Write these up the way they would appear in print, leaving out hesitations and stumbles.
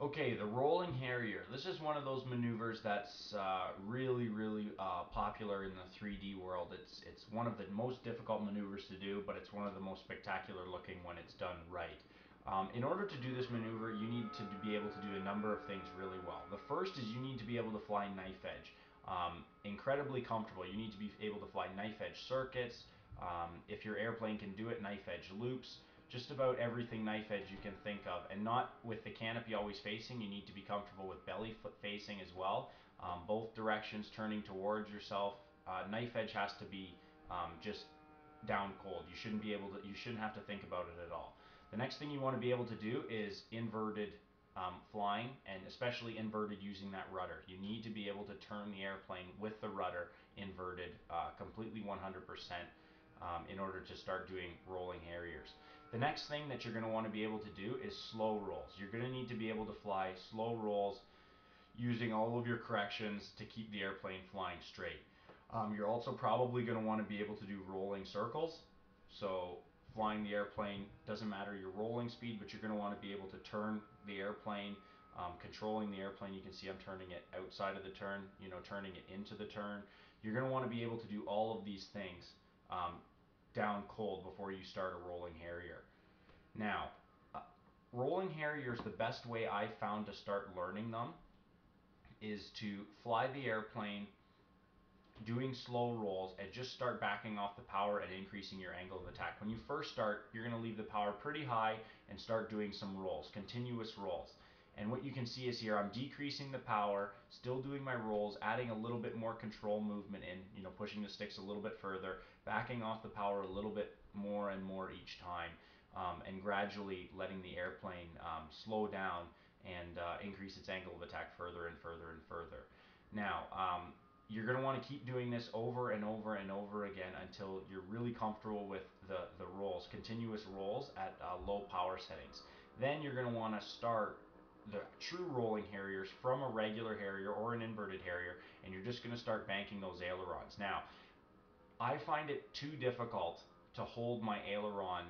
Okay, the rolling Harrier. This is one of those maneuvers that's really popular in the 3D world. It's one of the most difficult maneuvers to do, but it's one of the most spectacular looking when it's done right. In order to do this maneuver, you need to be able to do a number of things really well. The first is you need to be able to fly knife edge. Incredibly comfortable. You need to be able to fly knife edge circuits. If your airplane can do it, knife edge loops, just about everything knife edge you can think of, and not with the canopy always facing. You need to be comfortable with belly facing as well, both directions turning towards yourself. Knife edge has to be just down cold. You shouldn't be able to. You shouldn't have to think about it at all. The next thing you want to be able to do is inverted flying, and especially inverted using that rudder. You need to be able to turn the airplane with the rudder inverted completely 100% in order to start doing rolling Harriers. The next thing that you're going to want to be able to do is slow rolls. You're going to need to be able to fly slow rolls using all of your corrections to keep the airplane flying straight. You're also probably going to want to be able to do rolling circles. So flying the airplane, doesn't matter your rolling speed, but you're going to want to be able to turn the airplane, controlling the airplane. You can see I'm turning it outside of the turn, turning it into the turn. You're going to want to be able to do all of these things down cold before you start a rolling Harrier. Now, uh, rolling Harriers, the best way I found to start learning them is to fly the airplane doing slow rolls and just start backing off the power and increasing your angle of attack. When you first start, you're going to leave the power pretty high and start doing some rolls, continuous rolls. And what you can see is here, I'm decreasing the power, still doing my rolls, adding a little bit more control movement in, pushing the sticks a little bit further, backing off the power a little bit more and more each time, and gradually letting the airplane slow down and increase its angle of attack further and further and further. Now, you're going to want to keep doing this over and over and over again until you're really comfortable with the rolls, continuous rolls at low power settings. Then you're going to want to start the true rolling Harriers from a regular Harrier or an inverted Harrier, and you're just going to start banking those ailerons. Now, I find it too difficult to hold my aileron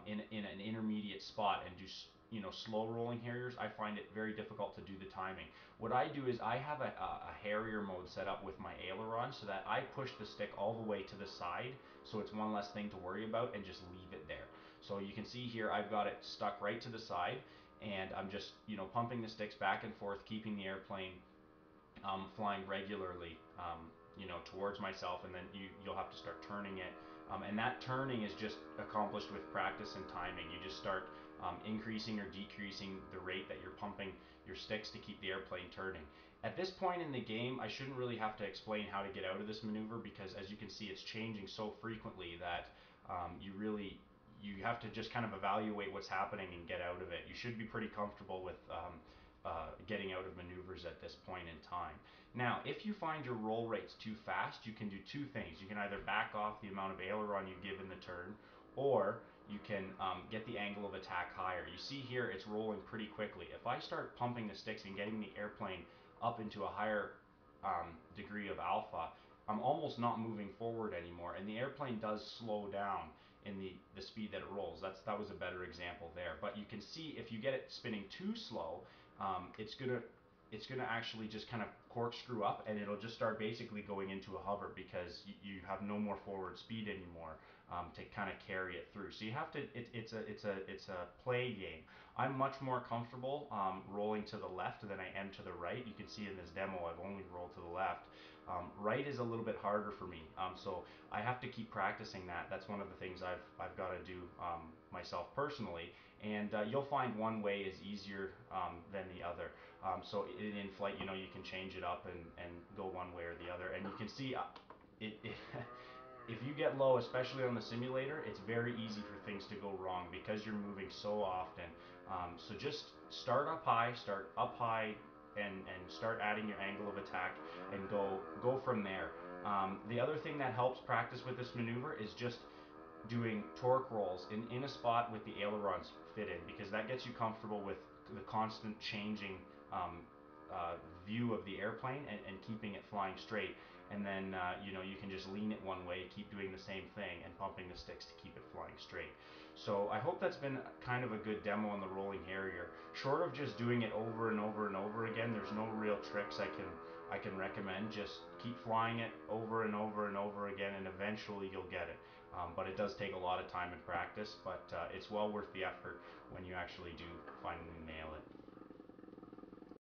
in an intermediate spot and do slow rolling Harriers. I find it very difficult to do the timing. What I do is I have a Harrier mode set up with my aileron so that I push the stick all the way to the side, so it's one less thing to worry about, and just leave it there. So you can see here I've got it stuck right to the side, and I'm just pumping the sticks back and forth, keeping the airplane flying regularly, towards myself, and then you'll have to start turning it. And that turning is just accomplished with practice and timing. You just start increasing or decreasing the rate that you're pumping your sticks to keep the airplane turning. At this point in the game, I shouldn't really have to explain how to get out of this maneuver, because as you can see, it's changing so frequently that you have to just kind of evaluate what's happening and get out of it. You should be pretty comfortable with getting out of maneuvers at this point in time. Now, if you find your roll rates too fast, you can do two things. You can either back off the amount of aileron you give in the turn, or you can get the angle of attack higher. You see here it's rolling pretty quickly. If I start pumping the sticks and getting the airplane up into a higher degree of alpha, I'm almost not moving forward anymore, and the airplane does slow down in the speed that it rolls. That was a better example there. But you can see if you get it spinning too slow, it's gonna actually just kind of corkscrew up, and it'll just start basically going into a hover, because you have no more forward speed anymore to kind of carry it through. So you have to. It's a play game. I'm much more comfortable rolling to the left than I am to the right. You can see in this demo I've only rolled to the left. Right is a little bit harder for me, so I have to keep practicing that. That's one of the things I've got to do myself personally, and you'll find one way is easier than the other. So in flight, you can change it up and go one way or the other, and you can see it if you get low, especially on the simulator, it's very easy for things to go wrong because you're moving so often. So just start up high, and start adding your angle of attack, and go from there. The other thing that helps practice with this maneuver is just doing torque rolls in a spot with the ailerons fit in, because that gets you comfortable with the constant changing view of the airplane, and keeping it flying straight. And then you can just lean it one way, keep doing the same thing, and pumping the sticks to keep it flying straight. So I hope that's been kind of a good demo on the rolling Harrier. Short of just doing it over and over and over again, there's no real tricks I can recommend. Just keep flying it over and over and over again, and eventually you'll get it. But it does take a lot of time and practice, but it's well worth the effort when you actually do finally nail it.